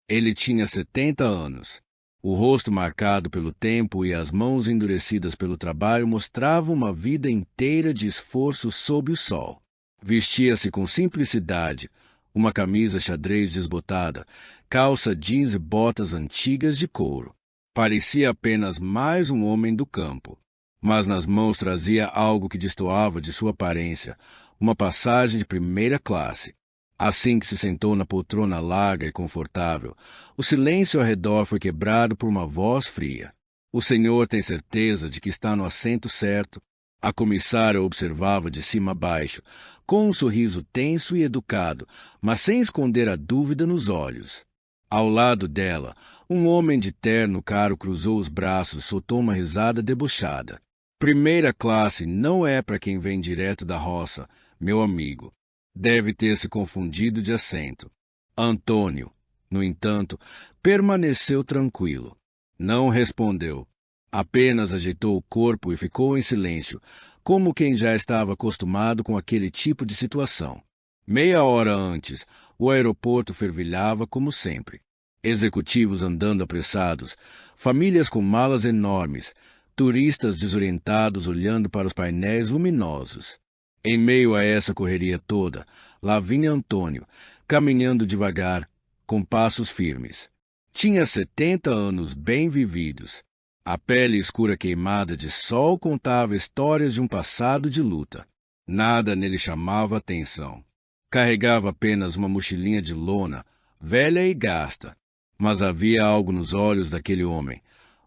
Ele tinha 70 anos. O rosto marcado pelo tempo e as mãos endurecidas pelo trabalho mostravam uma vida inteira de esforço sob o sol. Vestia-se com simplicidade, uma camisa xadrez desbotada, calça jeans e botas antigas de couro. Parecia apenas mais um homem do campo, mas nas mãos trazia algo que destoava de sua aparência, uma passagem de primeira classe. Assim que se sentou na poltrona larga e confortável, o silêncio ao redor foi quebrado por uma voz fria. O senhor tem certeza de que está no assento certo? A comissária observava de cima a baixo, com um sorriso tenso e educado, mas sem esconder a dúvida nos olhos. Ao lado dela, um homem de terno caro cruzou os braços e soltou uma risada debochada. Primeira classe não é para quem vem direto da roça, meu amigo. Deve ter se confundido de assento. Antônio, no entanto, permaneceu tranquilo. Não respondeu. Apenas ajeitou o corpo e ficou em silêncio, como quem já estava acostumado com aquele tipo de situação. Meia hora antes, o aeroporto fervilhava como sempre. Executivos andando apressados, famílias com malas enormes, turistas desorientados olhando para os painéis luminosos. Em meio a essa correria toda, lá vinha Antônio, caminhando devagar, com passos firmes. Tinha 70 anos bem vividos. A pele escura queimada de sol contava histórias de um passado de luta. Nada nele chamava atenção. Carregava apenas uma mochilinha de lona, velha e gasta. Mas havia algo nos olhos daquele homem,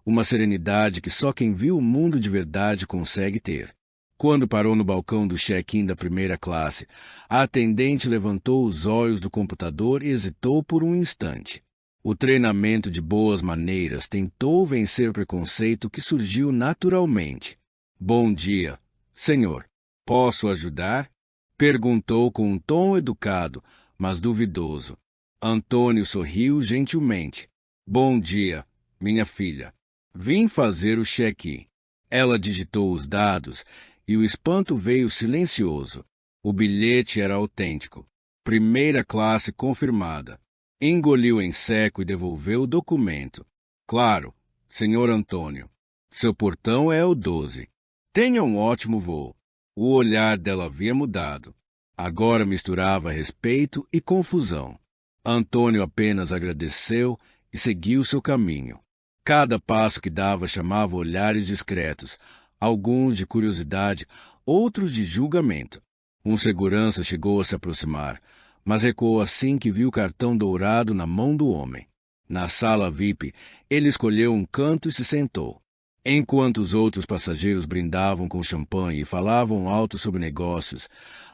uma serenidade que só quem viu o mundo de verdade consegue ter. Quando parou no balcão do check-in da primeira classe, a atendente levantou os olhos do computador e hesitou por um instante. O treinamento de boas maneiras tentou vencer o preconceito que surgiu naturalmente. Bom dia, senhor. Posso ajudar? Perguntou com um tom educado, mas duvidoso. Antônio sorriu gentilmente. Bom dia, minha filha. Vim fazer o check-in. Ela digitou os dados e o espanto veio silencioso. O bilhete era autêntico. Primeira classe confirmada. Engoliu em seco e devolveu o documento. Claro, senhor Antônio. Seu portão é o 12. Tenha um ótimo voo. O olhar dela havia mudado. Agora misturava respeito e confusão. Antônio apenas agradeceu e seguiu seu caminho. Cada passo que dava chamava olhares discretos, alguns de curiosidade, outros de julgamento. Um segurança chegou a se aproximar, mas recuou assim que viu o cartão dourado na mão do homem. Na sala VIP, ele escolheu um canto e se sentou. Enquanto os outros passageiros brindavam com champanhe e falavam alto sobre negócios,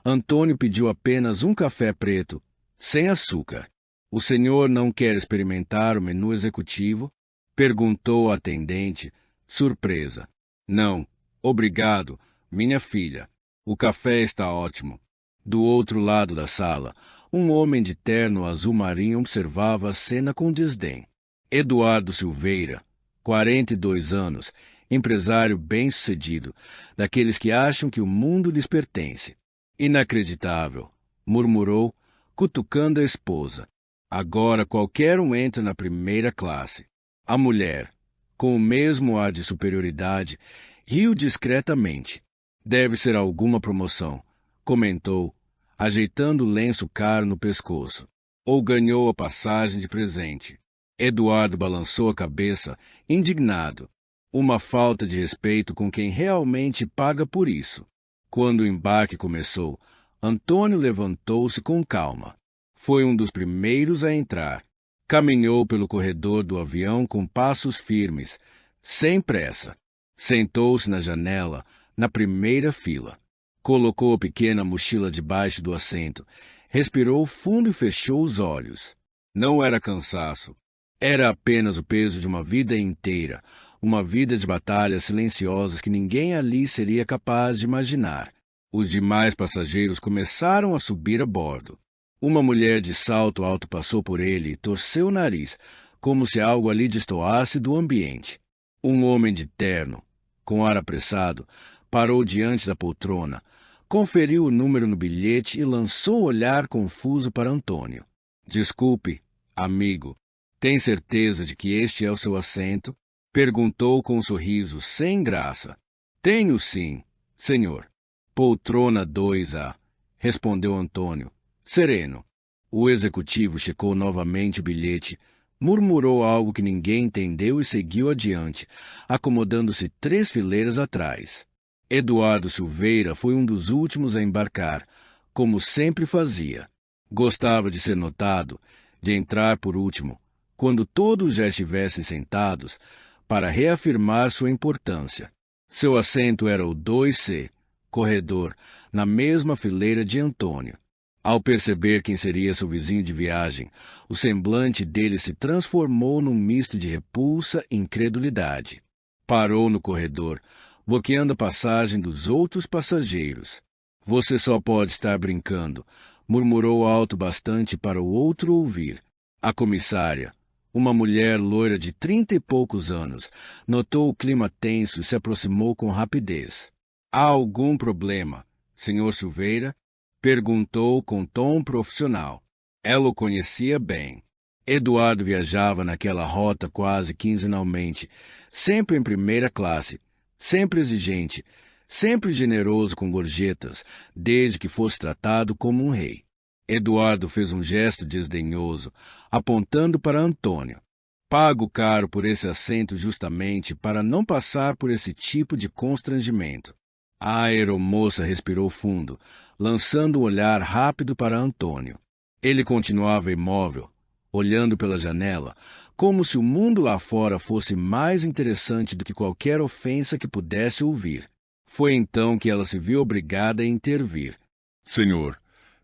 Antônio pediu apenas um café preto, sem açúcar. O senhor não quer experimentar o menu executivo? Perguntou a atendente, surpresa. Não, obrigado, minha filha. O café está ótimo. Do outro lado da sala, um homem de terno azul marinho observava a cena com desdém. Eduardo Silveira, 42 anos, empresário bem-sucedido, daqueles que acham que o mundo lhes pertence. Inacreditável, murmurou, cutucando a esposa. Agora qualquer um entra na primeira classe. A mulher, com o mesmo ar de superioridade, riu discretamente. Deve ser alguma promoção, comentou, ajeitando o lenço caro no pescoço. Ou ganhou a passagem de presente. Eduardo balançou a cabeça, indignado. Uma falta de respeito com quem realmente paga por isso. Quando o embarque começou, Antônio levantou-se com calma. Foi um dos primeiros a entrar. Caminhou pelo corredor do avião com passos firmes, sem pressa. Sentou-se na janela, na primeira fila. Colocou a pequena mochila debaixo do assento, respirou fundo e fechou os olhos. Não era cansaço. Era apenas o peso de uma vida inteira, uma vida de batalhas silenciosas que ninguém ali seria capaz de imaginar. Os demais passageiros começaram a subir a bordo. Uma mulher de salto alto passou por ele e torceu o nariz, como se algo ali destoasse do ambiente. Um homem de terno, com ar apressado, parou diante da poltrona, conferiu o número no bilhete e lançou o olhar confuso para Antônio. Desculpe, amigo. Tem certeza de que este é o seu assento? Perguntou com um sorriso sem graça. Tenho sim, senhor. Poltrona 2A, respondeu Antônio, sereno. O executivo checou novamente o bilhete, murmurou algo que ninguém entendeu e seguiu adiante, acomodando-se 3 fileiras atrás. Eduardo Silveira foi um dos últimos a embarcar, como sempre fazia. Gostava de ser notado, de entrar por último, quando todos já estivessem sentados, para reafirmar sua importância. Seu assento era o 2C, corredor, na mesma fileira de Antônio. Ao perceber quem seria seu vizinho de viagem, o semblante dele se transformou num misto de repulsa e incredulidade. Parou no corredor, bloqueando a passagem dos outros passageiros. Você só pode estar brincando, murmurou alto bastante para o outro ouvir. A comissária, uma mulher loira de 30 e poucos anos, notou o clima tenso e se aproximou com rapidez. Há algum problema, senhor Silveira? Perguntou com tom profissional. Ela o conhecia bem. Eduardo viajava naquela rota quase quinzenalmente, sempre em primeira classe, sempre exigente, sempre generoso com gorjetas, desde que fosse tratado como um rei. Eduardo fez um gesto desdenhoso, apontando para Antônio. Pago caro por esse assento justamente para não passar por esse tipo de constrangimento. A aeromoça respirou fundo, lançando um olhar rápido para Antônio. Ele continuava imóvel, olhando pela janela, como se o mundo lá fora fosse mais interessante do que qualquer ofensa que pudesse ouvir. Foi então que ela se viu obrigada a intervir. Senhor,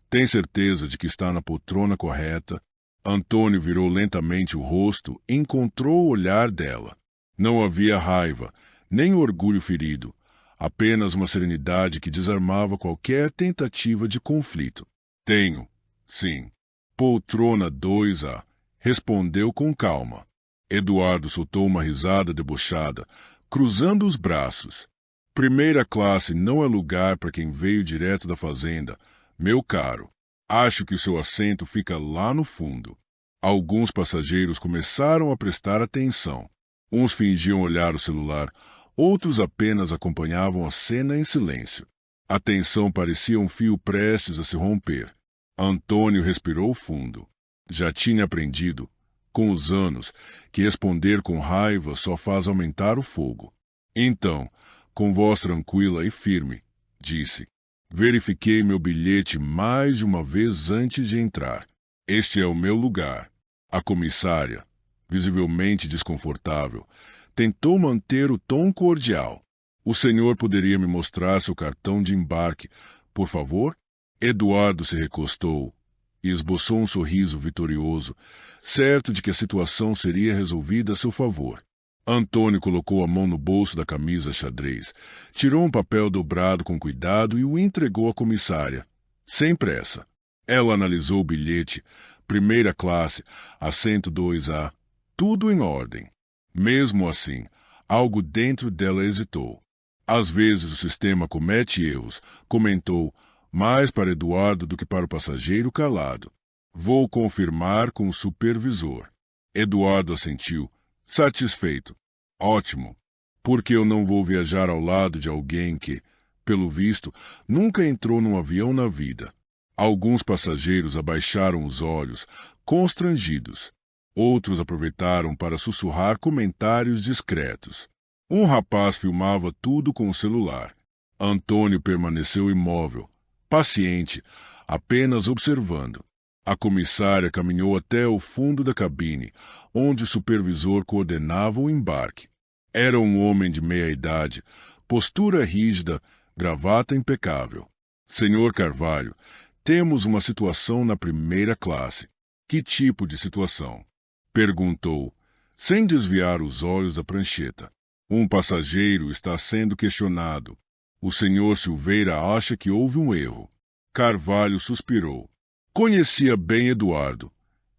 tem certeza de que está na poltrona correta? Antônio virou lentamente o rosto e encontrou o olhar dela. Não havia raiva, nem orgulho ferido, apenas uma serenidade que desarmava qualquer tentativa de conflito. Tenho, sim. Poltrona 2A, respondeu com calma. Eduardo soltou uma risada debochada, cruzando os braços. Primeira classe não é lugar para quem veio direto da fazenda, meu caro. Acho que o seu assento fica lá no fundo. Alguns passageiros começaram a prestar atenção. Uns fingiam olhar o celular, outros apenas acompanhavam a cena em silêncio. A tensão parecia um fio prestes a se romper. Antônio respirou fundo. Já tinha aprendido, com os anos, que responder com raiva só faz aumentar o fogo. Então, com voz tranquila e firme, disse: verifiquei meu bilhete mais de uma vez antes de entrar. Este é o meu lugar. A comissária, visivelmente desconfortável, tentou manter o tom cordial. O senhor poderia me mostrar seu cartão de embarque, por favor? Eduardo se recostou e esboçou um sorriso vitorioso, certo de que a situação seria resolvida a seu favor. Antônio colocou a mão no bolso da camisa xadrez, tirou um papel dobrado com cuidado e o entregou à comissária, sem pressa. Ela analisou o bilhete, primeira classe, assento 2A, tudo em ordem. Mesmo assim, algo dentro dela hesitou. Às vezes o sistema comete erros, comentou, mais para Eduardo do que para o passageiro calado. Vou confirmar com o supervisor. Eduardo assentiu, satisfeito. Ótimo, porque eu não vou viajar ao lado de alguém que, pelo visto, nunca entrou num avião na vida. Alguns passageiros abaixaram os olhos, constrangidos. Outros aproveitaram para sussurrar comentários discretos. Um rapaz filmava tudo com o celular. Antônio permaneceu imóvel, paciente, apenas observando. A comissária caminhou até o fundo da cabine, onde o supervisor coordenava o embarque. Era um homem de meia-idade, postura rígida, gravata impecável. Senhor Carvalho, temos uma situação na primeira classe. Que tipo de situação? Perguntou, sem desviar os olhos da prancheta. Um passageiro está sendo questionado. O senhor Silveira acha que houve um erro. Carvalho suspirou. Conhecia bem Eduardo.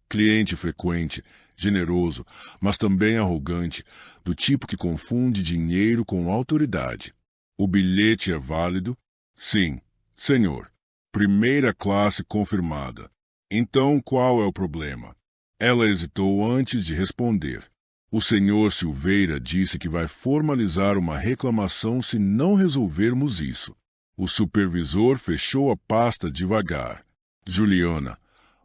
Cliente frequente, generoso, mas também arrogante, do tipo que confunde dinheiro com autoridade. O bilhete é válido? Sim, senhor. Primeira classe confirmada. Então qual é o problema? Ela hesitou antes de responder. O senhor Silveira disse que vai formalizar uma reclamação se não resolvermos isso. O supervisor fechou a pasta devagar. Juliana,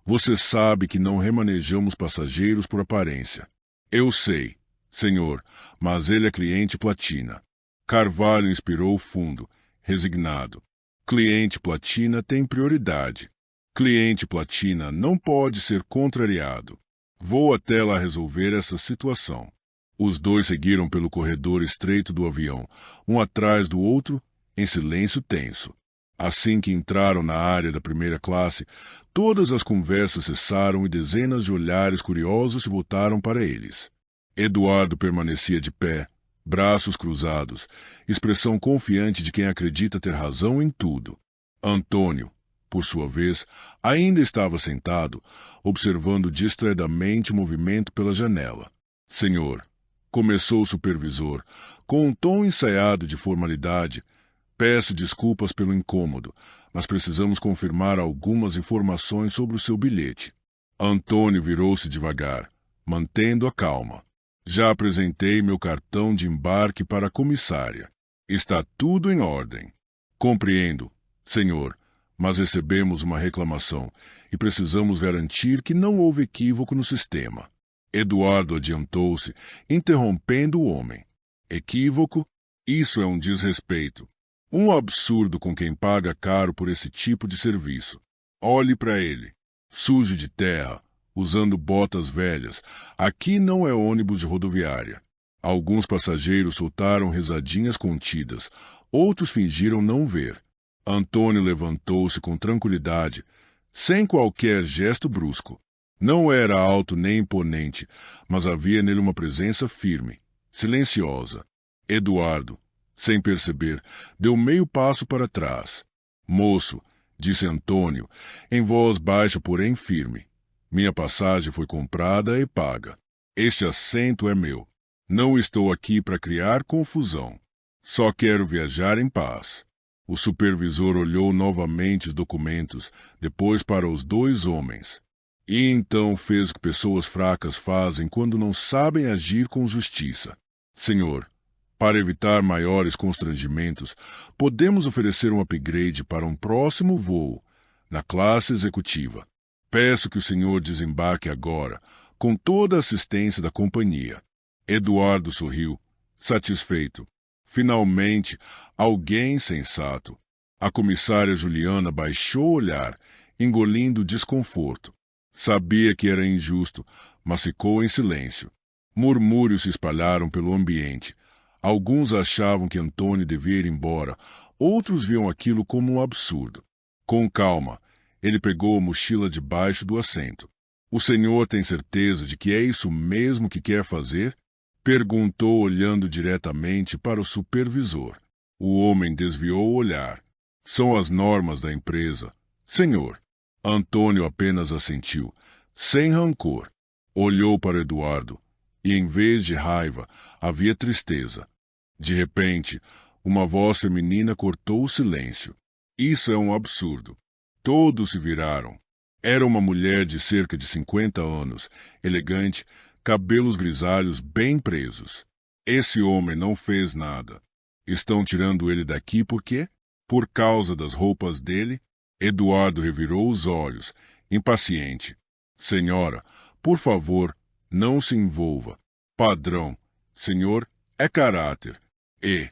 você sabe que não remanejamos passageiros por aparência. Eu sei, senhor, mas ele é cliente platina. Carvalho inspirou fundo, resignado. Cliente platina tem prioridade. Cliente platina não pode ser contrariado. Vou até lá resolver essa situação. Os dois seguiram pelo corredor estreito do avião, um atrás do outro, em silêncio tenso. Assim que entraram na área da primeira classe, todas as conversas cessaram e dezenas de olhares curiosos se voltaram para eles. Eduardo permanecia de pé, braços cruzados, expressão confiante de quem acredita ter razão em tudo. Antônio, por sua vez, ainda estava sentado, observando distraidamente o movimento pela janela. Senhor, começou o supervisor, com um tom ensaiado de formalidade, peço desculpas pelo incômodo, mas precisamos confirmar algumas informações sobre o seu bilhete. Antônio virou-se devagar, mantendo a calma. Já apresentei meu cartão de embarque para a comissária. Está tudo em ordem. Compreendo, senhor, mas recebemos uma reclamação e precisamos garantir que não houve equívoco no sistema. Eduardo adiantou-se, interrompendo o homem. Equívoco? Isso é um desrespeito. Um absurdo com quem paga caro por esse tipo de serviço. Olhe para ele. Sujo de terra, usando botas velhas. Aqui não é ônibus de rodoviária. Alguns passageiros soltaram risadinhas contidas. Outros fingiram não ver. Antônio levantou-se com tranquilidade, sem qualquer gesto brusco. Não era alto nem imponente, mas havia nele uma presença firme, silenciosa. Eduardo, sem perceber, deu meio passo para trás. Moço, disse Antônio, em voz baixa porém firme. Minha passagem foi comprada e paga. Este assento é meu. Não estou aqui para criar confusão. Só quero viajar em paz. O supervisor olhou novamente os documentos, depois para os dois homens. E então fez o que pessoas fracas fazem quando não sabem agir com justiça. Senhor, para evitar maiores constrangimentos, podemos oferecer um upgrade para um próximo voo, na classe executiva. Peço que o senhor desembarque agora, com toda a assistência da companhia. Eduardo sorriu, satisfeito. Finalmente, alguém sensato. A comissária Juliana baixou o olhar, engolindo o desconforto. Sabia que era injusto, mas ficou em silêncio. Murmúrios se espalharam pelo ambiente. Alguns achavam que Antônio devia ir embora, outros viam aquilo como um absurdo. Com calma, ele pegou a mochila debaixo do assento. O senhor tem certeza de que é isso mesmo que quer fazer? Perguntou olhando diretamente para o supervisor. O homem desviou o olhar. São as normas da empresa. Senhor. Antônio apenas assentiu, sem rancor. Olhou para Eduardo, e em vez de raiva, havia tristeza. De repente, uma voz feminina cortou o silêncio. Isso é um absurdo. Todos se viraram. Era uma mulher de cerca de 50 anos, elegante, cabelos grisalhos bem presos. Esse homem não fez nada. Estão tirando ele daqui por quê? Por causa das roupas dele? Eduardo revirou os olhos, impaciente. Senhora, por favor, não se envolva. Padrão, senhor, é caráter. E,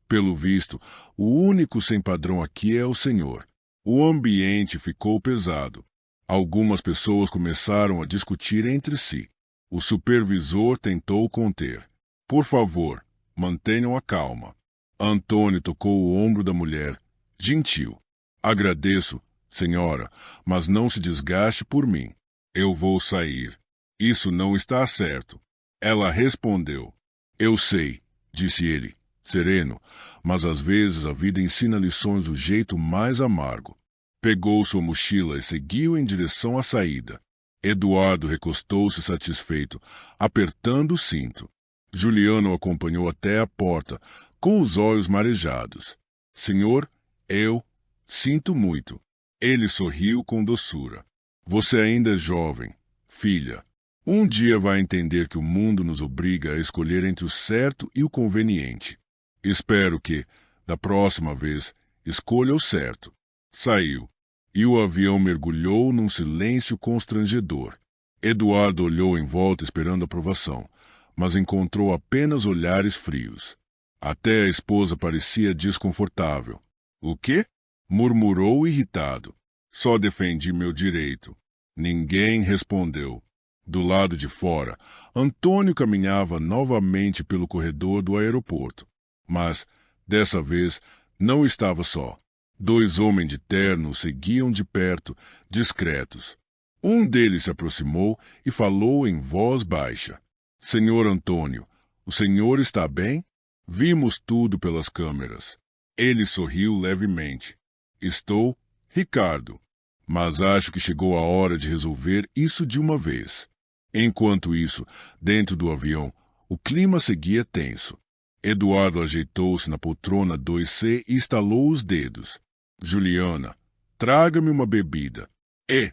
pelo visto, o único sem padrão aqui é o senhor. O ambiente ficou pesado. Algumas pessoas começaram a discutir entre si. O supervisor tentou conter. Por favor, mantenham a calma. Antônio tocou o ombro da mulher. Gentil. Agradeço, senhora, mas não se desgaste por mim. Eu vou sair. Isso não está certo. Ela respondeu. Eu sei, disse ele, sereno, mas às vezes a vida ensina lições do jeito mais amargo. Pegou sua mochila e seguiu em direção à saída. Eduardo recostou-se satisfeito, apertando o cinto. Juliano o acompanhou até a porta, com os olhos marejados. Senhor, eu sinto muito. Ele sorriu com doçura. Você ainda é jovem, filha. Um dia vai entender que o mundo nos obriga a escolher entre o certo e o conveniente. Espero que, da próxima vez, escolha o certo. Saiu, e o avião mergulhou num silêncio constrangedor. Eduardo olhou em volta esperando aprovação, mas encontrou apenas olhares frios. Até a esposa parecia desconfortável. "O quê?" murmurou irritado. "Só defendi meu direito." Ninguém respondeu. Do lado de fora, Antônio caminhava novamente pelo corredor do aeroporto. Mas, dessa vez, não estava só. 2 homens de terno o seguiam de perto, discretos. Um deles se aproximou e falou em voz baixa. "Senhor Antônio, o senhor está bem? Vimos tudo pelas câmeras." Ele sorriu levemente. "Estou, Ricardo, mas acho que chegou a hora de resolver isso de uma vez." Enquanto isso, dentro do avião, o clima seguia tenso. Eduardo ajeitou-se na poltrona 2C e estalou os dedos. "Juliana, traga-me uma bebida. E,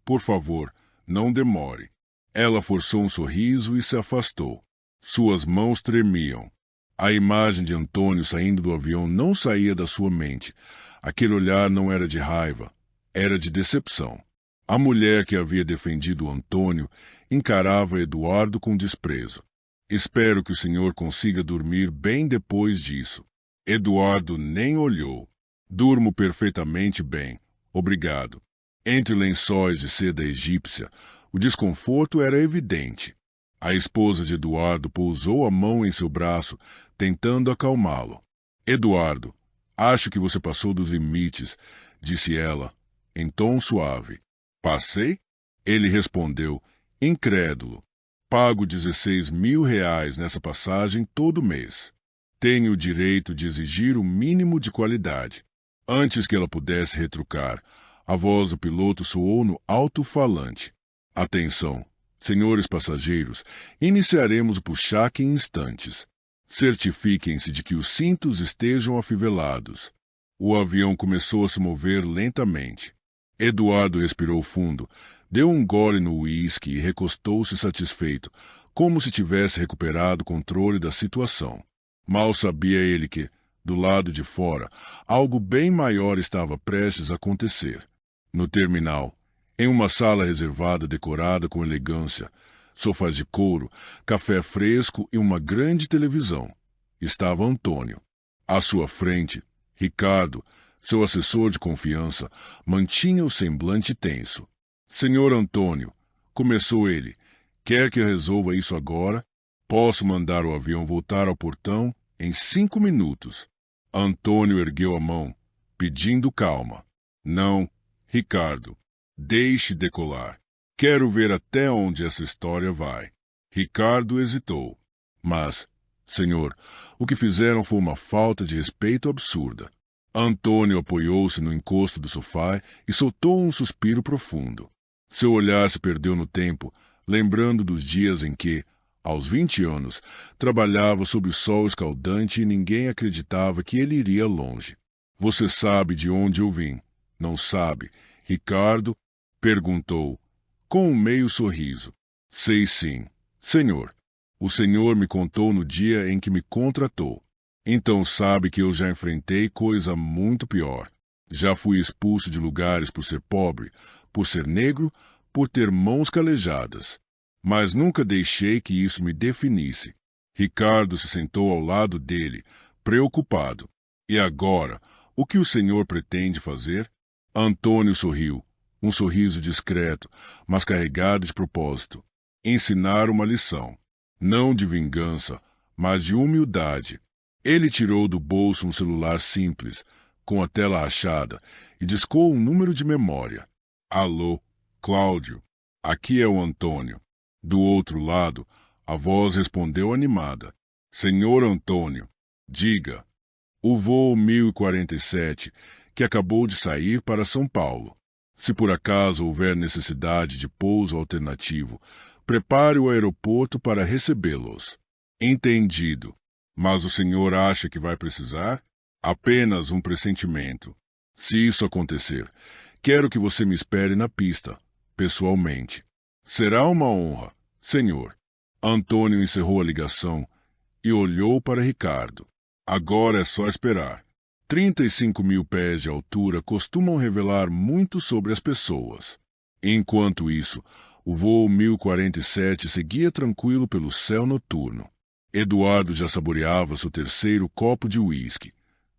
por favor, não demore." Ela forçou um sorriso e se afastou. Suas mãos tremiam. A imagem de Antônio saindo do avião não saía da sua mente. Aquele olhar não era de raiva, era de decepção. A mulher que havia defendido Antônio encarava Eduardo com desprezo. "Espero que o senhor consiga dormir bem depois disso." Eduardo nem olhou. "Durmo perfeitamente bem, obrigado." Entre lençóis de seda egípcia, o desconforto era evidente. A esposa de Eduardo pousou a mão em seu braço, tentando acalmá-lo. "Eduardo, acho que você passou dos limites", disse ela, em tom suave. "Passei?" Ele respondeu, incrédulo. "Pago 16.000 nessa passagem todo mês. Tenho o direito de exigir o mínimo de qualidade." Antes que ela pudesse retrucar, a voz do piloto soou no alto-falante. "Atenção, senhores passageiros, iniciaremos o puxaque em instantes. Certifiquem-se de que os cintos estejam afivelados." O avião começou a se mover lentamente. Eduardo respirou fundo, deu um gole no uísque e recostou-se satisfeito, como se tivesse recuperado o controle da situação. Mal sabia ele que, do lado de fora, algo bem maior estava prestes a acontecer. No terminal, em uma sala reservada decorada com elegância, sofás de couro, café fresco e uma grande televisão, estava Antônio. À sua frente, Ricardo, seu assessor de confiança, mantinha o semblante tenso. "Senhor Antônio", começou ele, "quer que eu resolva isso agora? Posso mandar o avião voltar ao portão em 5 minutos." Antônio ergueu a mão, pedindo calma. "Não, Ricardo, deixe decolar. Quero ver até onde essa história vai." Ricardo hesitou. "Mas, senhor, o que fizeram foi uma falta de respeito absurda." Antônio apoiou-se no encosto do sofá e soltou um suspiro profundo. Seu olhar se perdeu no tempo, lembrando dos dias em que, aos 20 anos, trabalhava sob o sol escaldante e ninguém acreditava que ele iria longe. "Você sabe de onde eu vim, não sabe?" Ricardo perguntou, com um meio sorriso. "Sei sim, senhor. O senhor me contou no dia em que me contratou. Então sabe que eu já enfrentei coisa muito pior. Já fui expulso de lugares por ser pobre, por ser negro, por ter mãos calejadas. Mas nunca deixei que isso me definisse." Ricardo se sentou ao lado dele, preocupado. "E agora, o que o senhor pretende fazer?" Antônio sorriu, um sorriso discreto, mas carregado de propósito. "Ensinar uma lição. Não de vingança, mas de humildade." Ele tirou do bolso um celular simples, com a tela rachada, e discou um número de memória. "Alô, Cláudio. Aqui é o Antônio." Do outro lado, a voz respondeu animada. "Senhor Antônio, diga." "O voo 1047, que acabou de sair para São Paulo. Se por acaso houver necessidade de pouso alternativo, prepare o aeroporto para recebê-los." "Entendido. Mas o senhor acha que vai precisar?" "Apenas um pressentimento. Se isso acontecer, quero que você me espere na pista, pessoalmente." "Será uma honra." Senhor. Antônio encerrou a ligação e olhou para Ricardo. Agora é só esperar. 35.000 pés de altura costumam revelar muito sobre as pessoas. Enquanto isso, o voo 1047 seguia tranquilo pelo céu noturno. Eduardo já saboreava seu terceiro copo de uísque.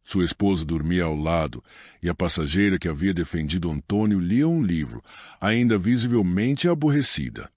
Sua esposa dormia ao lado e a passageira que havia defendido Antônio lia um livro, ainda visivelmente aborrecida.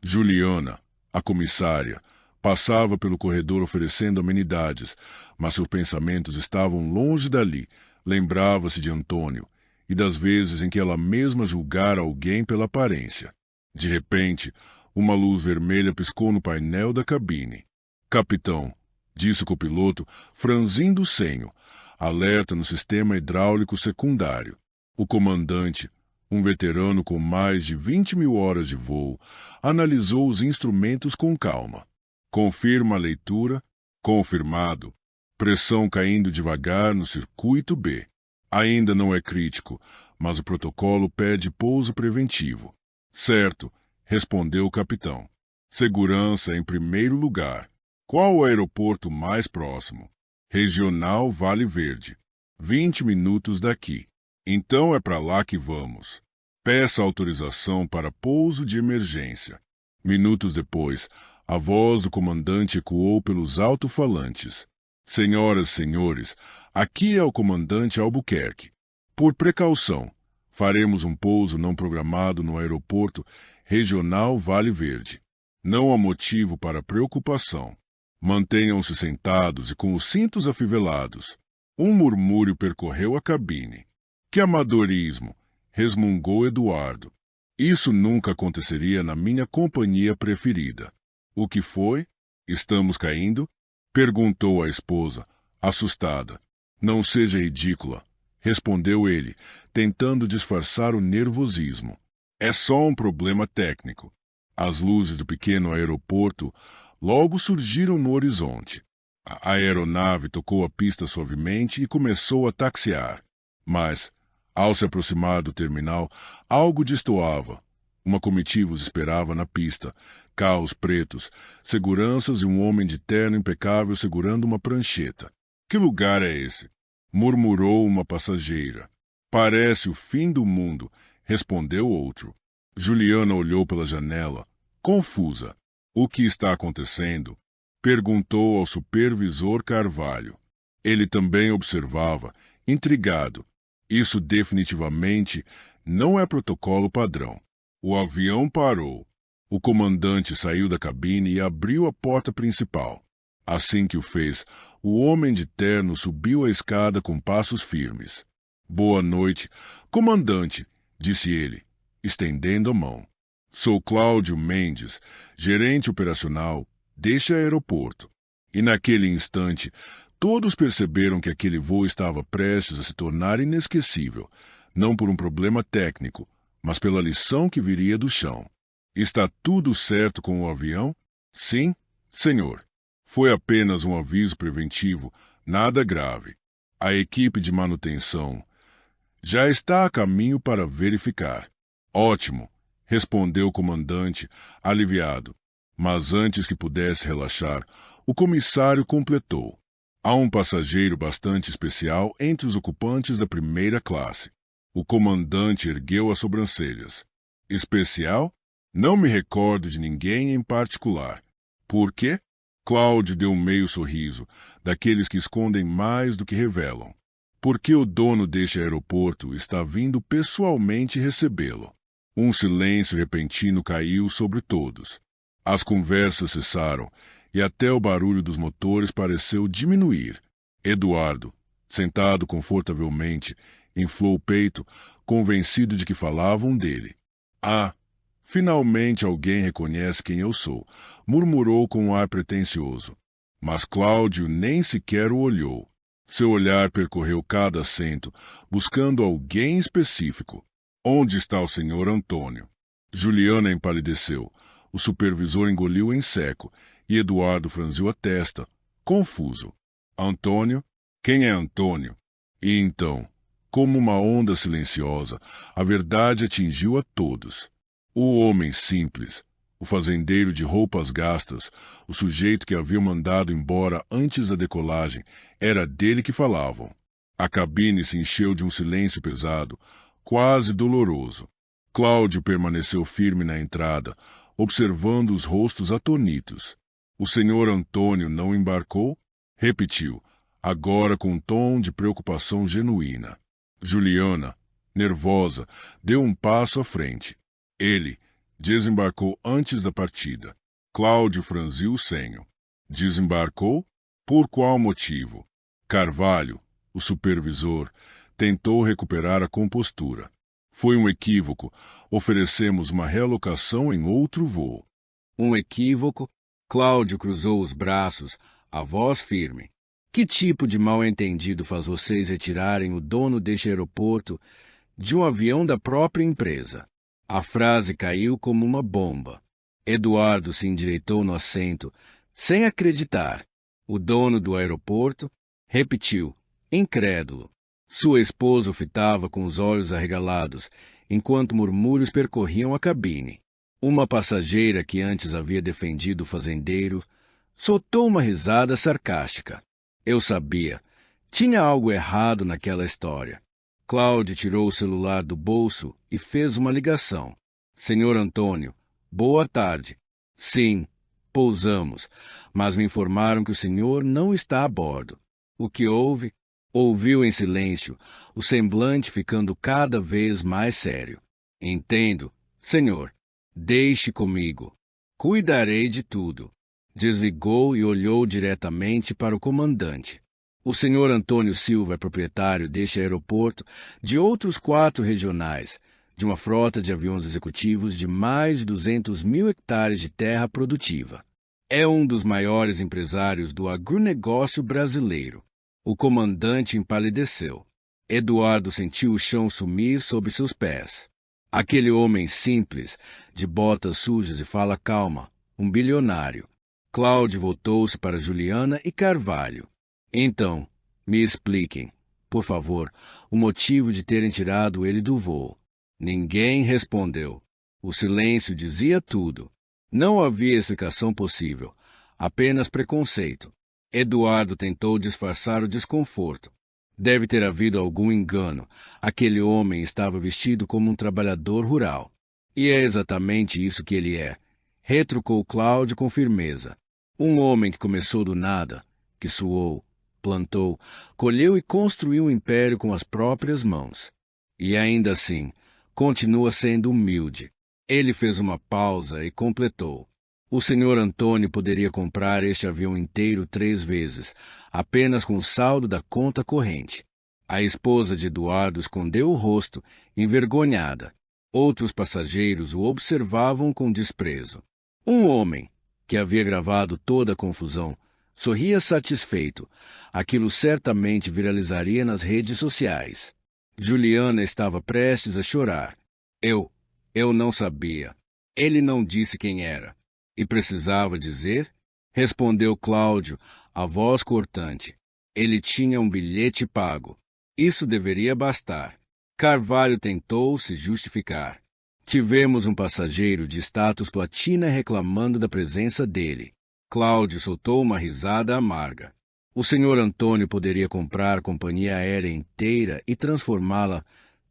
Juliana, a comissária, passava pelo corredor oferecendo amenidades, mas seus pensamentos estavam longe dali. Lembrava-se de Antônio e das vezes em que ela mesma julgara alguém pela aparência. De repente, uma luz vermelha piscou no painel da cabine. Capitão, disse o copiloto, franzindo o senho, alerta no sistema hidráulico secundário. O comandante, um veterano com mais de 20.000 horas de voo, analisou os instrumentos com calma. Confirma a leitura. Confirmado. Pressão caindo devagar no circuito B. Ainda não é crítico, mas o protocolo pede pouso preventivo. Certo, respondeu o capitão. Segurança em primeiro lugar. Qual o aeroporto mais próximo? Regional Vale Verde. 20 minutos daqui. Então é para lá que vamos. Peça autorização para pouso de emergência. Minutos depois, a voz do comandante ecoou pelos alto-falantes. Senhoras e senhores, aqui é o comandante Albuquerque. Por precaução, faremos um pouso não programado no aeroporto Regional Vale Verde. Não há motivo para preocupação. Mantenham-se sentados e com os cintos afivelados. Um murmúrio percorreu a cabine. Que amadorismo! Resmungou Eduardo. Isso nunca aconteceria na minha companhia preferida. O que foi? Estamos caindo? Perguntou a esposa, assustada. Não seja ridícula, respondeu ele, tentando disfarçar o nervosismo. É só um problema técnico. As luzes do pequeno aeroporto logo surgiram no horizonte. A aeronave tocou a pista suavemente e começou a taxiar. Mas, ao se aproximar do terminal, algo destoava. Uma comitiva os esperava na pista, carros pretos, seguranças e um homem de terno impecável segurando uma prancheta. Que lugar é esse? Murmurou uma passageira. Parece o fim do mundo, respondeu outro. Juliana olhou pela janela, confusa. O que está acontecendo? Perguntou ao supervisor Carvalho. Ele também observava, intrigado. Isso definitivamente não é protocolo padrão. O avião parou. O comandante saiu da cabine e abriu a porta principal. Assim que o fez, o homem de terno subiu a escada com passos firmes. Boa noite, comandante, disse ele, estendendo a mão. Sou Cláudio Mendes, gerente operacional deste aeroporto. E naquele instante, todos perceberam que aquele voo estava prestes a se tornar inesquecível, não por um problema técnico, mas pela lição que viria do chão. Está tudo certo com o avião? Sim, senhor. Foi apenas um aviso preventivo, nada grave. A equipe de manutenção já está a caminho para verificar. Ótimo, respondeu o comandante, aliviado. Mas antes que pudesse relaxar, o comissário completou. Há um passageiro bastante especial entre os ocupantes da primeira classe. O comandante ergueu as sobrancelhas. Especial? Não me recordo de ninguém em particular. Por quê? Cláudio deu um meio sorriso, daqueles que escondem mais do que revelam. Porque o dono deste aeroporto está vindo pessoalmente recebê-lo. Um silêncio repentino caiu sobre todos. As conversas cessaram e até o barulho dos motores pareceu diminuir. Eduardo, sentado confortavelmente, inflou o peito, convencido de que falavam dele. Ah, finalmente alguém reconhece quem eu sou, murmurou com um ar pretensioso. Mas Cláudio nem sequer o olhou. Seu olhar percorreu cada assento, buscando alguém específico. Onde está o senhor Antônio? Juliana empalideceu. O supervisor engoliu em seco, e Eduardo franziu a testa, confuso. Antônio? Quem é Antônio? E então, como uma onda silenciosa, a verdade atingiu a todos. O homem simples, o O fazendeiro de roupas gastas, o sujeito que havia mandado embora antes da decolagem, era dele que falavam. A cabine se encheu de um silêncio pesado, quase doloroso. Cláudio permaneceu firme na entrada, observando os rostos atonitos. O senhor Antônio não embarcou? Repetiu, agora com um tom de preocupação genuína. Juliana, nervosa, deu um passo à frente. Ele desembarcou antes da partida. Cláudio franziu o senho. Desembarcou? Por qual motivo? Carvalho, o supervisor, tentou recuperar a compostura. Foi um equívoco. Oferecemos uma realocação em outro voo. Um equívoco? Cláudio cruzou os braços, a voz firme. Que tipo de mal-entendido faz vocês retirarem o dono deste aeroporto de um avião da própria empresa? A frase caiu como uma bomba. Eduardo se endireitou no assento, sem acreditar. O dono do aeroporto repetiu, incrédulo. Sua esposa o fitava com os olhos arregalados, enquanto murmúrios percorriam a cabine. Uma passageira que antes havia defendido o fazendeiro soltou uma risada sarcástica. Eu sabia. Tinha algo errado naquela história. Cláudio tirou o celular do bolso e fez uma ligação. Senhor Antônio, boa tarde. Sim, pousamos, mas me informaram que o senhor não está a bordo. O que houve? Ouviu em silêncio, o semblante ficando cada vez mais sério. Entendo, senhor. Deixe comigo. Cuidarei de tudo. Desligou e olhou diretamente para o comandante. O senhor Antônio Silva é proprietário deste aeroporto, de outros 4 regionais, de uma frota de aviões executivos de mais de 200 mil hectares de terra produtiva. É um dos maiores empresários do agronegócio brasileiro. O comandante empalideceu. Eduardo sentiu o chão sumir sob seus pés. Aquele homem simples, de botas sujas e fala calma, um bilionário. Cláudio voltou-se para Juliana e Carvalho. Então, me expliquem, por favor, o motivo de terem tirado ele do voo. Ninguém respondeu. O silêncio dizia tudo. Não havia explicação possível, apenas preconceito. Eduardo tentou disfarçar o desconforto. Deve ter havido algum engano. Aquele homem estava vestido como um trabalhador rural. E é exatamente isso que ele é, retrucou Cláudio com firmeza. Um homem que começou do nada, que suou, plantou, colheu e construiu um império com as próprias mãos. E ainda assim, continua sendo humilde. Ele fez uma pausa e completou. O senhor Antônio poderia comprar este avião inteiro 3 vezes, apenas com o saldo da conta corrente. A esposa de Eduardo escondeu o rosto, envergonhada. Outros passageiros o observavam com desprezo. Um homem, que havia gravado toda a confusão, sorria satisfeito. Aquilo certamente viralizaria nas redes sociais. Juliana estava prestes a chorar. Eu não sabia. Ele não disse quem era. E precisava dizer? Respondeu Cláudio, a voz cortante. Ele tinha um bilhete pago. Isso deveria bastar. Carvalho tentou se justificar. Tivemos um passageiro de status platina reclamando da presença dele. Cláudio soltou uma risada amarga. O senhor Antônio poderia comprar a companhia aérea inteira e transformá-la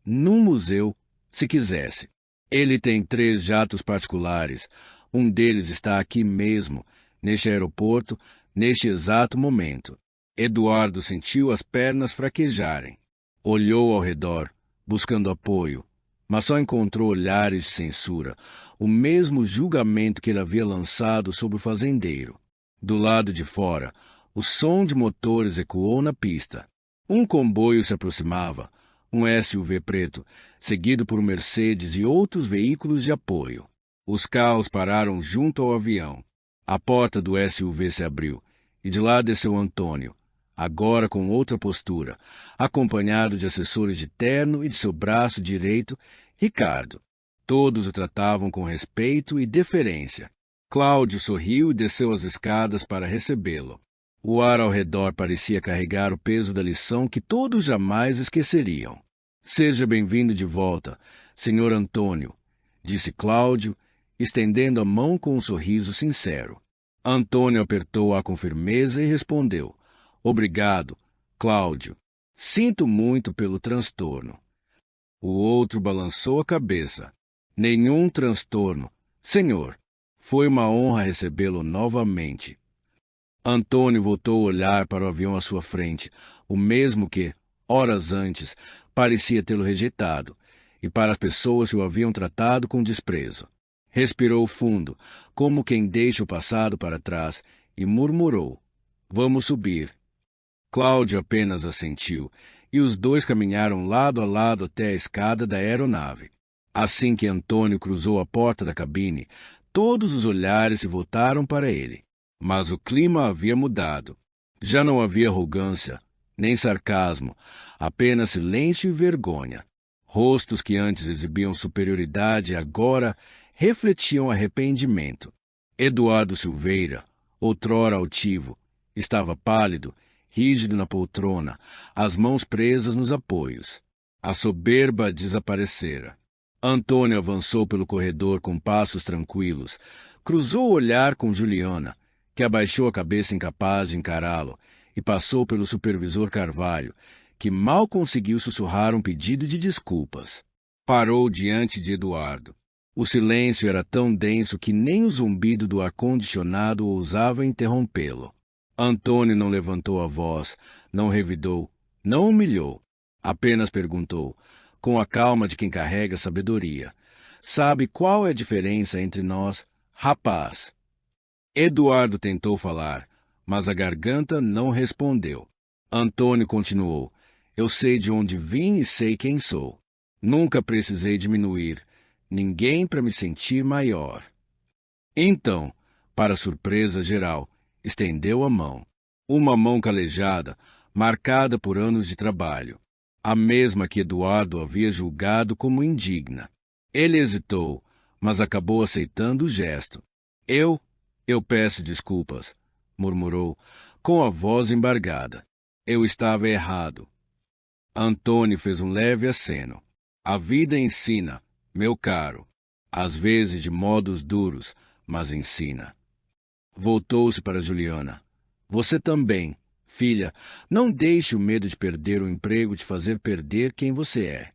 num museu, se quisesse. Ele tem 3 jatos particulares. Um deles está aqui mesmo, neste aeroporto, neste exato momento. Eduardo sentiu as pernas fraquejarem. Olhou ao redor, buscando apoio, mas só encontrou olhares de censura, o mesmo julgamento que ele havia lançado sobre o fazendeiro. Do lado de fora, o som de motores ecoou na pista. Um comboio se aproximava, um SUV preto, seguido por um Mercedes e outros veículos de apoio. Os carros pararam junto ao avião. A porta do SUV se abriu, e de lá desceu Antônio, agora com outra postura, acompanhado de assessores de terno e de seu braço direito, Ricardo. Todos o tratavam com respeito e deferência. Cláudio sorriu e desceu as escadas para recebê-lo. O ar ao redor parecia carregar o peso da lição que todos jamais esqueceriam. Seja bem-vindo de volta, senhor Antônio, disse Cláudio, estendendo a mão com um sorriso sincero. Antônio apertou-a com firmeza e respondeu: Obrigado, Cláudio. Sinto muito pelo transtorno. O outro balançou a cabeça. Nenhum transtorno, senhor. Foi uma honra recebê-lo novamente. Antônio voltou a olhar para o avião à sua frente, o mesmo que, horas antes, parecia tê-lo rejeitado, e para as pessoas que o haviam tratado com desprezo. Respirou fundo, como quem deixa o passado para trás, e murmurou: Vamos subir. Cláudio apenas assentiu, e os dois caminharam lado a lado até a escada da aeronave. Assim que Antônio cruzou a porta da cabine, todos os olhares se voltaram para ele. Mas o clima havia mudado. Já não havia arrogância, nem sarcasmo, apenas silêncio e vergonha. Rostos que antes exibiam superioridade agora refletiam arrependimento. Eduardo Silveira, outrora altivo, estava pálido, rígido na poltrona, as mãos presas nos apoios. A soberba desaparecera. Antônio avançou pelo corredor com passos tranquilos, cruzou o olhar com Juliana, que abaixou a cabeça incapaz de encará-lo, e passou pelo supervisor Carvalho, que mal conseguiu sussurrar um pedido de desculpas. Parou diante de Eduardo. O silêncio era tão denso que nem o zumbido do ar-condicionado ousava interrompê-lo. Antônio não levantou a voz, não revidou, não humilhou. Apenas perguntou, com a calma de quem carrega sabedoria: Sabe qual é a diferença entre nós, rapaz? Eduardo tentou falar, mas a garganta não respondeu. Antônio continuou: Eu sei de onde vim e sei quem sou. Nunca precisei diminuir ninguém para me sentir maior. Então, para surpresa geral, estendeu a mão. Uma mão calejada, marcada por anos de trabalho. A mesma que Eduardo havia julgado como indigna. Ele hesitou, mas acabou aceitando o gesto. Eu peço desculpas, murmurou, com a voz embargada. Eu estava errado. Antônio fez um leve aceno. A vida ensina, meu caro, às vezes de modos duros, mas ensina. Voltou-se para Juliana. Você também, filha, não deixe o medo de perder o emprego te fazer perder quem você é.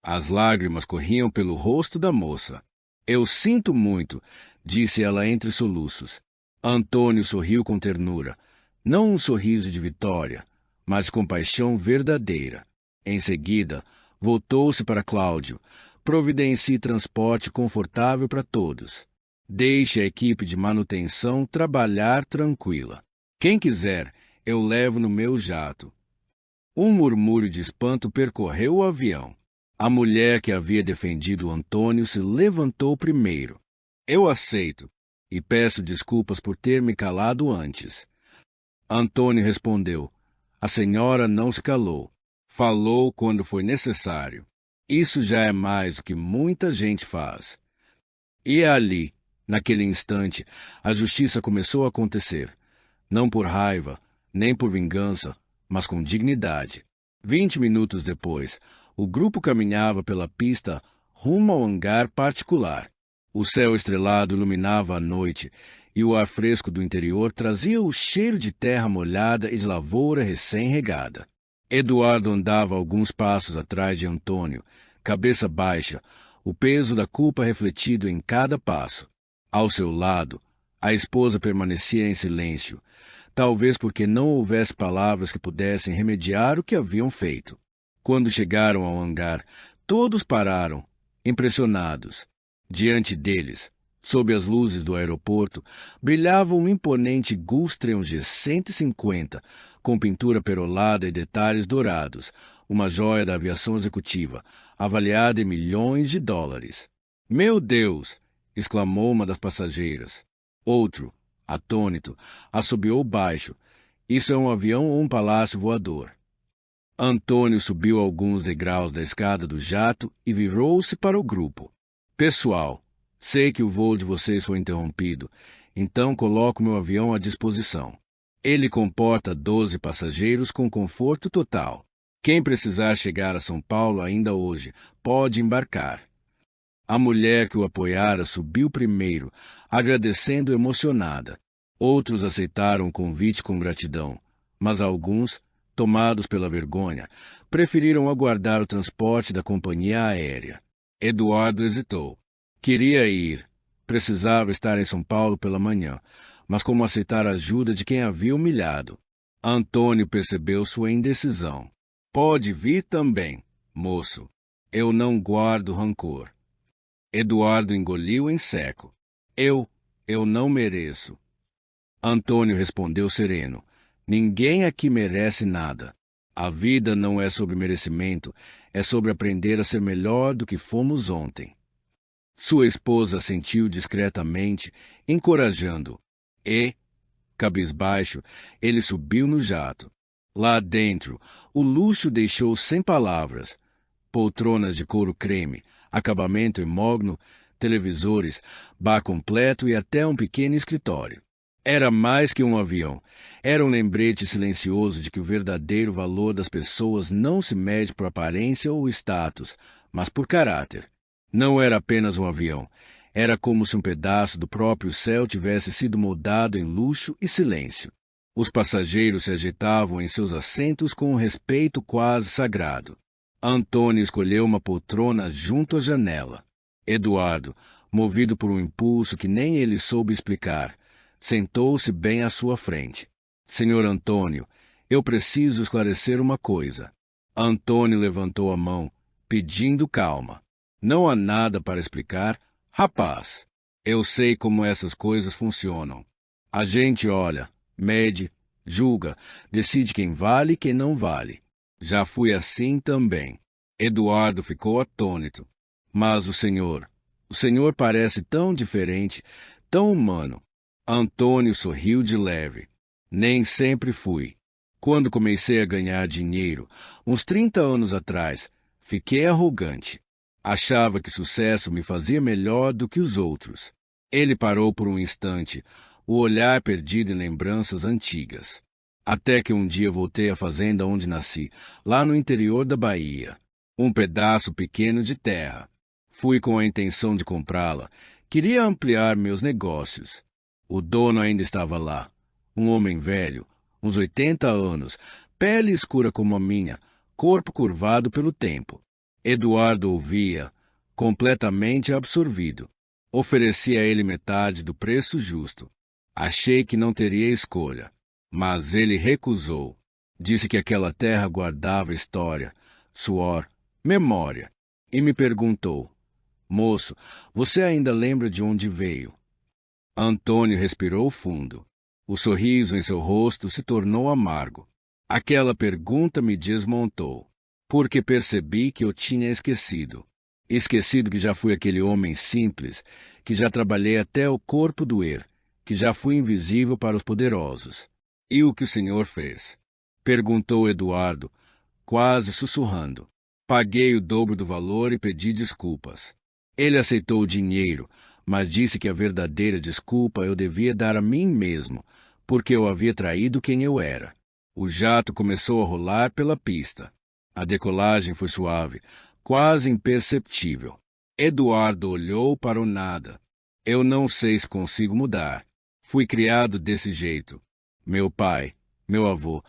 As lágrimas corriam pelo rosto da moça. Eu sinto muito, disse ela entre soluços. Antônio sorriu com ternura, não um sorriso de vitória, mas de compaixão verdadeira. Em seguida, voltou-se para Cláudio. Providencie transporte confortável para todos. Deixe a equipe de manutenção trabalhar tranquila. Quem quiser, eu levo no meu jato. Um murmúrio de espanto percorreu o avião. A mulher que havia defendido Antônio se levantou primeiro. Eu aceito, e peço desculpas por ter me calado antes. Antônio respondeu: A senhora não se calou. Falou quando foi necessário. Isso já é mais do que muita gente faz. E ali, naquele instante, a justiça começou a acontecer. Não por raiva, nem por vingança, mas com dignidade. 20 minutos depois, o grupo caminhava pela pista rumo ao hangar particular. O céu estrelado iluminava a noite, e o ar fresco do interior trazia o cheiro de terra molhada e de lavoura recém-regada. Eduardo andava alguns passos atrás de Antônio, cabeça baixa, o peso da culpa refletido em cada passo. Ao seu lado, a esposa permanecia em silêncio, talvez porque não houvesse palavras que pudessem remediar o que haviam feito. Quando chegaram ao hangar, todos pararam, impressionados. Diante deles, sob as luzes do aeroporto, brilhava um imponente Gulfstream G150, com pintura perolada e detalhes dourados, uma joia da aviação executiva, avaliada em milhões de dólares. Meu Deus! Exclamou uma das passageiras. Outro, atônito, assobiou baixo. Isso é um avião ou um palácio voador? Antônio subiu alguns degraus da escada do jato e virou-se para o grupo. Pessoal, sei que o voo de vocês foi interrompido, então coloco meu avião à disposição. Ele comporta 12 passageiros com conforto total. Quem precisar chegar a São Paulo ainda hoje, pode embarcar. A mulher que o apoiara subiu primeiro, agradecendo emocionada. Outros aceitaram o convite com gratidão, mas alguns, tomados pela vergonha, preferiram aguardar o transporte da companhia aérea. Eduardo hesitou. Queria ir. Precisava estar em São Paulo pela manhã, mas como aceitar a ajuda de quem havia humilhado? Antônio percebeu sua indecisão. Pode vir também, moço. Eu não guardo rancor. Eduardo engoliu em seco. Eu não mereço. Antônio respondeu sereno. Ninguém aqui merece nada. A vida não é sobre merecimento, é sobre aprender a ser melhor do que fomos ontem. Sua esposa assentiu discretamente, encorajando-o, e, cabisbaixo, ele subiu no jato. Lá dentro, o luxo deixou sem palavras. Poltronas de couro creme, acabamento em mogno, televisores, bar completo e até um pequeno escritório. Era mais que um avião. Era um lembrete silencioso de que o verdadeiro valor das pessoas não se mede por aparência ou status, mas por caráter. Não era apenas um avião. Era como se um pedaço do próprio céu tivesse sido moldado em luxo e silêncio. Os passageiros se agitavam em seus assentos com um respeito quase sagrado. Antônio escolheu uma poltrona junto à janela. Eduardo, movido por um impulso que nem ele soube explicar, sentou-se bem à sua frente. Senhor Antônio, eu preciso esclarecer uma coisa. Antônio levantou a mão, pedindo calma. Não há nada para explicar, rapaz. Eu sei como essas coisas funcionam. A gente olha, mede, julga, decide quem vale e quem não vale. Já fui assim também. Eduardo ficou atônito. Mas o senhor parece tão diferente, tão humano. Antônio sorriu de leve. Nem sempre fui. Quando comecei a ganhar dinheiro, uns 30 anos atrás, fiquei arrogante. Achava que sucesso me fazia melhor do que os outros. Ele parou por um instante, o olhar perdido em lembranças antigas. Até que um dia voltei à fazenda onde nasci, lá no interior da Bahia. Um pedaço pequeno de terra. Fui com a intenção de comprá-la. Queria ampliar meus negócios. O dono ainda estava lá. Um homem velho, uns 80 anos, pele escura como a minha, corpo curvado pelo tempo. Eduardo ouvia, completamente absorvido. Ofereci a ele metade do preço justo. Achei que não teria escolha. Mas ele recusou. Disse que aquela terra guardava história, suor, memória. E me perguntou, moço, você ainda lembra de onde veio? Antônio respirou fundo. O sorriso em seu rosto se tornou amargo. Aquela pergunta me desmontou, porque percebi que eu tinha esquecido. Esquecido que já fui aquele homem simples, que já trabalhei até o corpo doer, que já fui invisível para os poderosos. E o que o senhor fez? Perguntou Eduardo, quase sussurrando. Paguei o dobro do valor e pedi desculpas. Ele aceitou o dinheiro, mas disse que a verdadeira desculpa eu devia dar a mim mesmo, porque eu havia traído quem eu era. O jato começou a rolar pela pista. A decolagem foi suave, quase imperceptível. Eduardo olhou para o nada. Eu não sei se consigo mudar. Fui criado desse jeito. Meu pai, meu avô,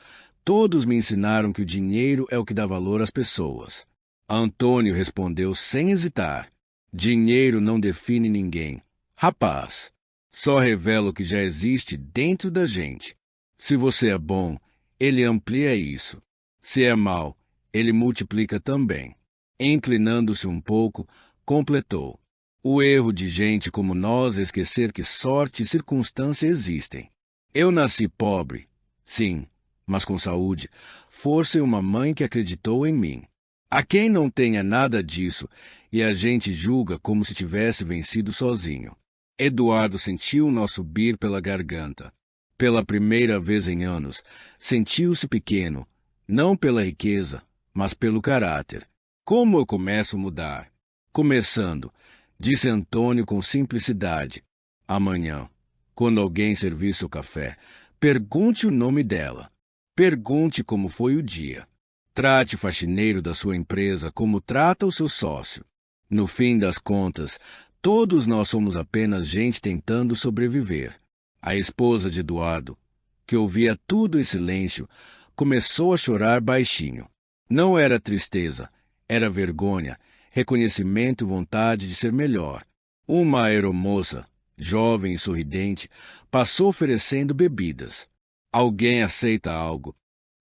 todos me ensinaram que o dinheiro é o que dá valor às pessoas. Antônio respondeu sem hesitar. Dinheiro não define ninguém. Rapaz, só revela o que já existe dentro da gente. Se você é bom, ele amplia isso. Se é mau, ele multiplica também. Inclinando-se um pouco, completou. O erro de gente como nós é esquecer que sorte e circunstância existem. Eu nasci pobre, sim, mas com saúde, força e uma mãe que acreditou em mim. Há quem não tenha nada disso e a gente julga como se tivesse vencido sozinho. Eduardo sentiu um nó subir pela garganta. Pela primeira vez em anos, sentiu-se pequeno, não pela riqueza, mas pelo caráter. Como eu começo a mudar? Começando, disse Antônio com simplicidade. Amanhã, quando alguém servir seu café, pergunte o nome dela. Pergunte como foi o dia. Trate o faxineiro da sua empresa como trata o seu sócio. No fim das contas, todos nós somos apenas gente tentando sobreviver. A esposa de Eduardo, que ouvia tudo em silêncio, começou a chorar baixinho. Não era tristeza, era vergonha, reconhecimento e vontade de ser melhor. Uma aeromoça, jovem e sorridente, passou oferecendo bebidas. Alguém aceita algo?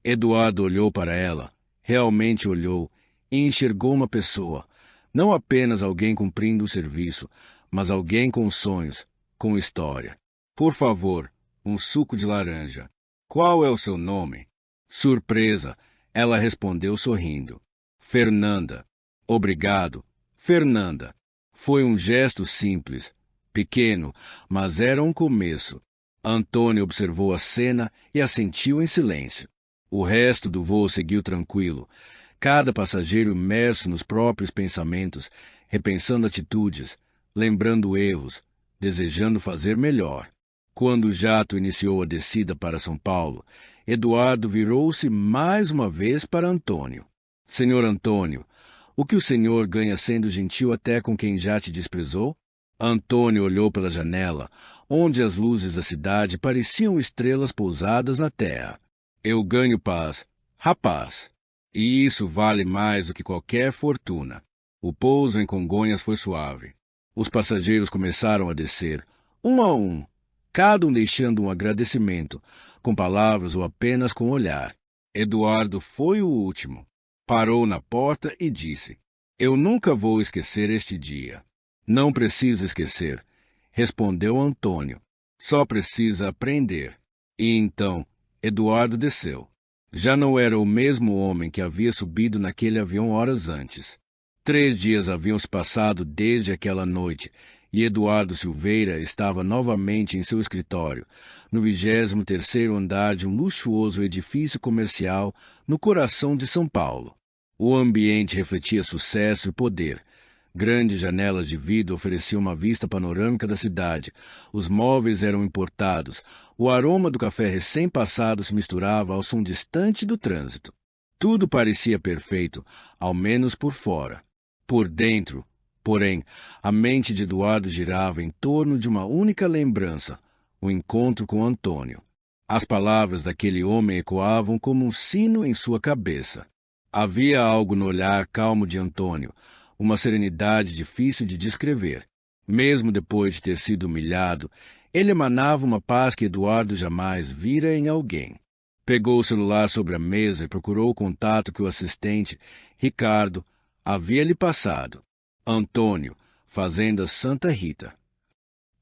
Eduardo olhou para ela, realmente olhou, e enxergou uma pessoa. Não apenas alguém cumprindo o serviço, mas alguém com sonhos, com história. Por favor, um suco de laranja. Qual é o seu nome? Surpresa, ela respondeu sorrindo. Fernanda. Obrigado, Fernanda. Foi um gesto simples, pequeno, mas era um começo. Antônio observou a cena e assentiu em silêncio. O resto do voo seguiu tranquilo. Cada passageiro imerso nos próprios pensamentos, repensando atitudes, lembrando erros, desejando fazer melhor. Quando o jato iniciou a descida para São Paulo, Eduardo virou-se mais uma vez para Antônio. Senhor Antônio, o que o senhor ganha sendo gentil até com quem já te desprezou? Antônio olhou pela janela, onde as luzes da cidade pareciam estrelas pousadas na terra. Eu ganho paz, rapaz. E isso vale mais do que qualquer fortuna. O pouso em Congonhas foi suave. Os passageiros começaram a descer, um a um, cada um deixando um agradecimento, com palavras ou apenas com olhar. Eduardo foi o último. Parou na porta e disse: Eu nunca vou esquecer este dia. Não precisa esquecer, respondeu Antônio. Só precisa aprender. E então, Eduardo desceu. Já não era o mesmo homem que havia subido naquele avião horas antes. 3 dias haviam se passado desde aquela noite, e Eduardo Silveira estava novamente em seu escritório, no 23º andar de um luxuoso edifício comercial no coração de São Paulo. O ambiente refletia sucesso e poder. Grandes janelas de vidro ofereciam uma vista panorâmica da cidade. Os móveis eram importados. O aroma do café recém-passado se misturava ao som distante do trânsito. Tudo parecia perfeito, ao menos por fora. Por dentro, porém, a mente de Eduardo girava em torno de uma única lembrança: o encontro com Antônio. As palavras daquele homem ecoavam como um sino em sua cabeça. Havia algo no olhar calmo de Antônio, uma serenidade difícil de descrever. Mesmo depois de ter sido humilhado, ele emanava uma paz que Eduardo jamais vira em alguém. Pegou o celular sobre a mesa e procurou o contato que o assistente, Ricardo, havia lhe passado. Antônio, Fazenda Santa Rita.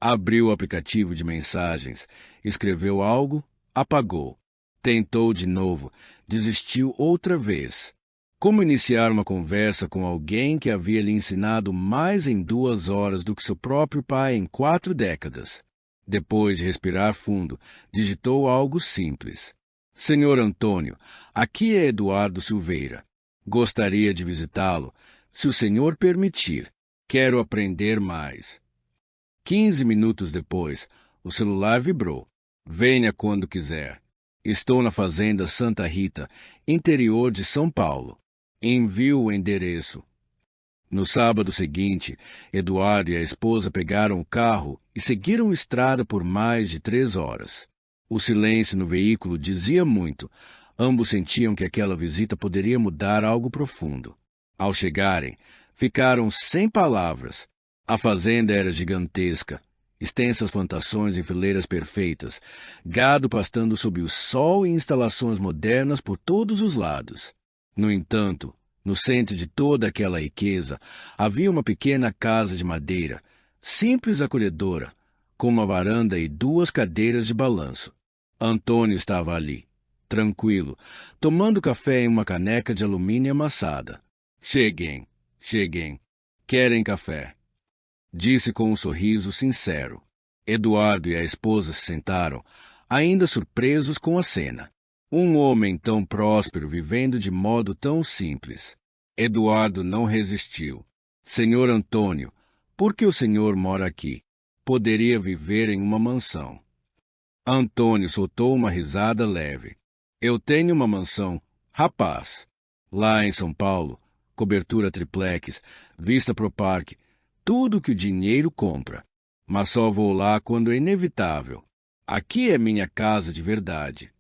Abriu o aplicativo de mensagens, escreveu algo, apagou. Tentou de novo, desistiu outra vez. Como iniciar uma conversa com alguém que havia lhe ensinado mais em 2 horas do que seu próprio pai em 4 décadas? Depois de respirar fundo, digitou algo simples. Senhor Antônio, aqui é Eduardo Silveira. Gostaria de visitá-lo, se o senhor permitir. Quero aprender mais. 15 minutos depois, o celular vibrou. Venha quando quiser. Estou na Fazenda Santa Rita, interior de São Paulo. Envio o endereço. No sábado seguinte, Eduardo e a esposa pegaram o carro e seguiram estrada por mais de 3 horas. O silêncio no veículo dizia muito. Ambos sentiam que aquela visita poderia mudar algo profundo. Ao chegarem, ficaram sem palavras. A fazenda era gigantesca. Extensas plantações em fileiras perfeitas, gado pastando sob o sol e instalações modernas por todos os lados. No entanto, no centro de toda aquela riqueza, havia uma pequena casa de madeira, simples e acolhedora, com uma varanda e 2 cadeiras de balanço. Antônio estava ali, tranquilo, tomando café em uma caneca de alumínio amassada. Cheguem, cheguem. Querem café? Disse com um sorriso sincero. Eduardo e a esposa se sentaram, ainda surpresos com a cena. Um homem tão próspero vivendo de modo tão simples. Eduardo não resistiu. Senhor Antônio, por que o senhor mora aqui? Poderia viver em uma mansão. Antônio soltou uma risada leve. Eu tenho uma mansão, rapaz. Lá em São Paulo, cobertura triplex, vista pro parque, tudo que o dinheiro compra. Mas só vou lá quando é inevitável. Aqui é minha casa de verdade.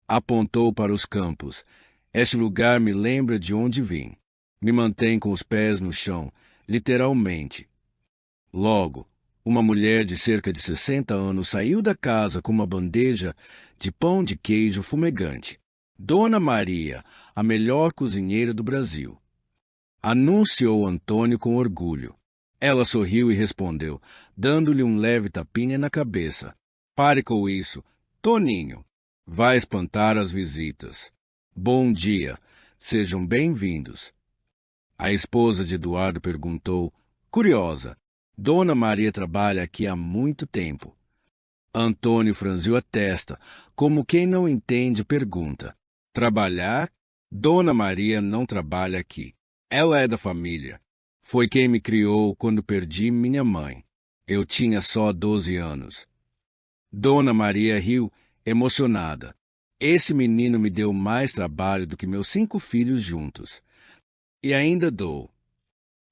Apontou para os campos. Este lugar me lembra de onde vim. Me mantém com os pés no chão, literalmente. Logo, uma mulher de cerca de 60 anos saiu da casa com uma bandeja de pão de queijo fumegante. Dona Maria, a melhor cozinheira do Brasil. Anunciou Antônio com orgulho. Ela sorriu e respondeu, dando-lhe um leve tapinha na cabeça. Pare com isso, Toninho. Vai espantar as visitas. Bom dia. Sejam bem-vindos. A esposa de Eduardo perguntou, curiosa, Dona Maria trabalha aqui há muito tempo. Antônio franziu a testa, como quem não entende a pergunta. Trabalhar? Dona Maria não trabalha aqui. Ela é da família. Foi quem me criou quando perdi minha mãe. Eu tinha só 12 anos. Dona Maria riu, emocionada. Esse menino me deu mais trabalho do que meus 5 filhos juntos. E ainda dou.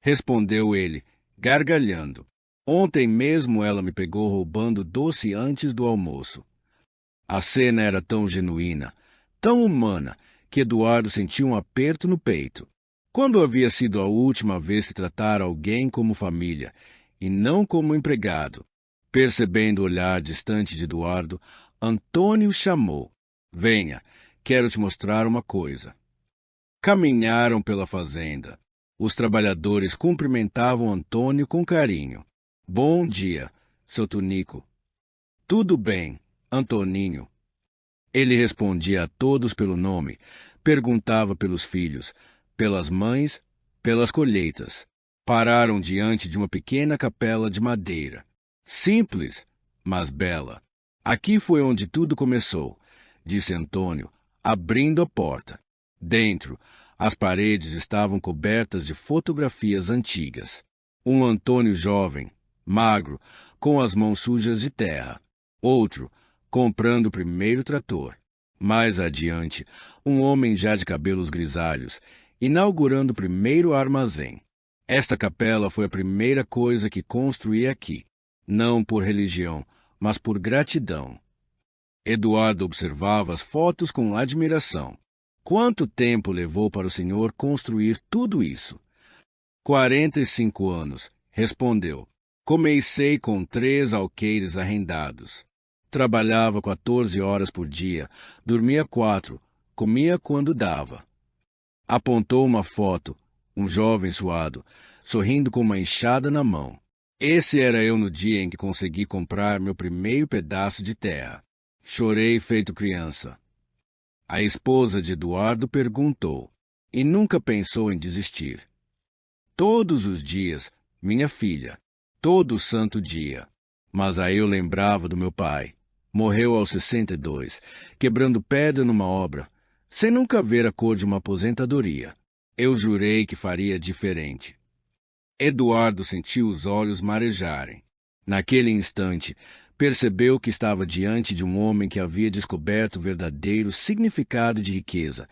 Respondeu ele, gargalhando. Ontem mesmo ela me pegou roubando doce antes do almoço. A cena era tão genuína, tão humana, que Eduardo sentiu um aperto no peito. Quando havia sido a última vez que tratara alguém como família, e não como empregado? Percebendo o olhar distante de Eduardo, Antônio chamou. Venha, quero te mostrar uma coisa. Caminharam pela fazenda. Os trabalhadores cumprimentavam Antônio com carinho. Bom dia, seu Tunico. Tudo bem, Antoninho. Ele respondia a todos pelo nome, perguntava pelos filhos, pelas mães, pelas colheitas. Pararam diante de uma pequena capela de madeira. Simples, mas bela. Aqui foi onde tudo começou, disse Antônio, abrindo a porta. Dentro, as paredes estavam cobertas de fotografias antigas. Um Antônio jovem, magro, com as mãos sujas de terra. Outro, comprando o primeiro trator. Mais adiante, um homem já de cabelos grisalhos, inaugurando o primeiro armazém. Esta capela foi a primeira coisa que construí aqui, não por religião, mas por gratidão. Eduardo observava as fotos com admiração. Quanto tempo levou para o senhor construir tudo isso? 45 anos, respondeu. Comecei com 3 alqueires arrendados. Trabalhava 14 horas por dia, dormia 4, comia quando dava. Apontou uma foto, um jovem suado, sorrindo com uma enxada na mão. Esse era eu no dia em que consegui comprar meu primeiro pedaço de terra. Chorei feito criança. A esposa de Eduardo perguntou, e nunca pensou em desistir. Todos os dias, minha filha, todo santo dia. Mas aí eu lembrava do meu pai. Morreu aos 62, quebrando pedra numa obra, sem nunca ver a cor de uma aposentadoria. Eu jurei que faria diferente. Eduardo sentiu os olhos marejarem. Naquele instante, percebeu que estava diante de um homem que havia descoberto o verdadeiro significado de riqueza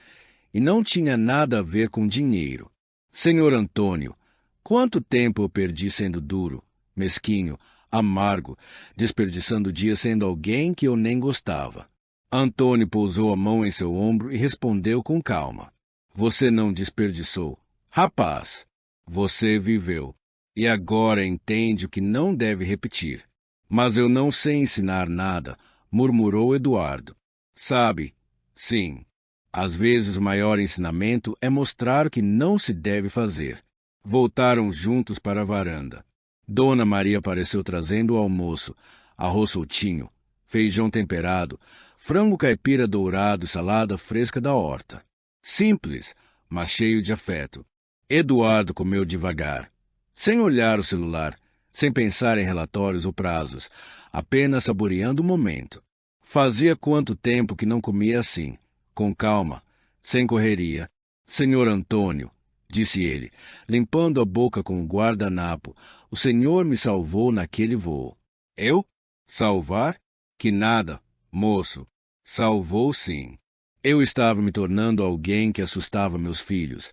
e não tinha nada a ver com dinheiro. Senhor Antônio, quanto tempo eu perdi sendo duro, mesquinho, amargo, desperdiçando dias sendo alguém que eu nem gostava. Antônio pousou a mão em seu ombro e respondeu com calma. Você não desperdiçou. Rapaz, você viveu. E agora entende o que não deve repetir. Mas eu não sei ensinar nada, murmurou Eduardo. Sabe, sim, às vezes o maior ensinamento é mostrar o que não se deve fazer. Voltaram juntos para a varanda. Dona Maria apareceu trazendo o almoço, arroz soltinho, feijão temperado, frango caipira dourado e salada fresca da horta. Simples, mas cheio de afeto. Eduardo comeu devagar, sem olhar o celular, sem pensar em relatórios ou prazos, apenas saboreando o momento. Fazia quanto tempo que não comia assim, com calma, sem correria. Senhor Antônio, disse ele, limpando a boca com o guardanapo, o senhor me salvou naquele voo. Eu? Salvar? Que nada, moço. Salvou sim. Eu estava me tornando alguém que assustava meus filhos.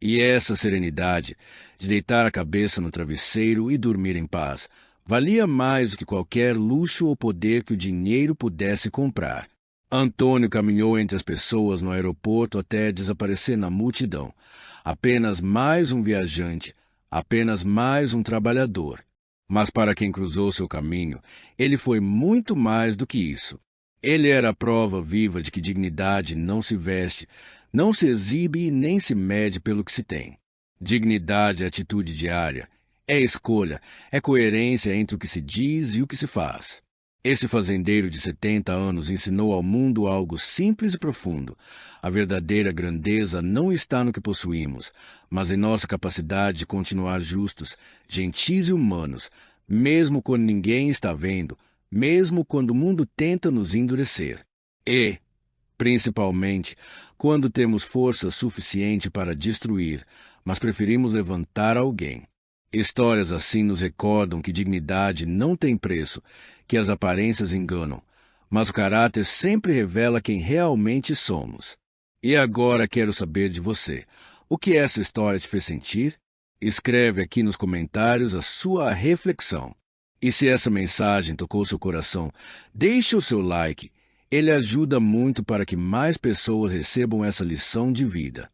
E essa serenidade, de deitar a cabeça no travesseiro e dormir em paz, valia mais do que qualquer luxo ou poder que o dinheiro pudesse comprar. Antônio caminhou entre as pessoas no aeroporto até desaparecer na multidão. Apenas mais um viajante, apenas mais um trabalhador. Mas para quem cruzou seu caminho, ele foi muito mais do que isso. Ele era a prova viva de que dignidade não se veste, não se exibe e nem se mede pelo que se tem. Dignidade é atitude diária, é escolha, é coerência entre o que se diz e o que se faz. Esse fazendeiro de 70 anos ensinou ao mundo algo simples e profundo. A verdadeira grandeza não está no que possuímos, mas em nossa capacidade de continuar justos, gentis e humanos, mesmo quando ninguém está vendo, mesmo quando o mundo tenta nos endurecer. E, principalmente, quando temos força suficiente para destruir, mas preferimos levantar alguém. Histórias assim nos recordam que dignidade não tem preço, que as aparências enganam, mas o caráter sempre revela quem realmente somos. E agora quero saber de você. O que essa história te fez sentir? Escreve aqui nos comentários a sua reflexão. E se essa mensagem tocou seu coração, deixe o seu like. Ele ajuda muito para que mais pessoas recebam essa lição de vida.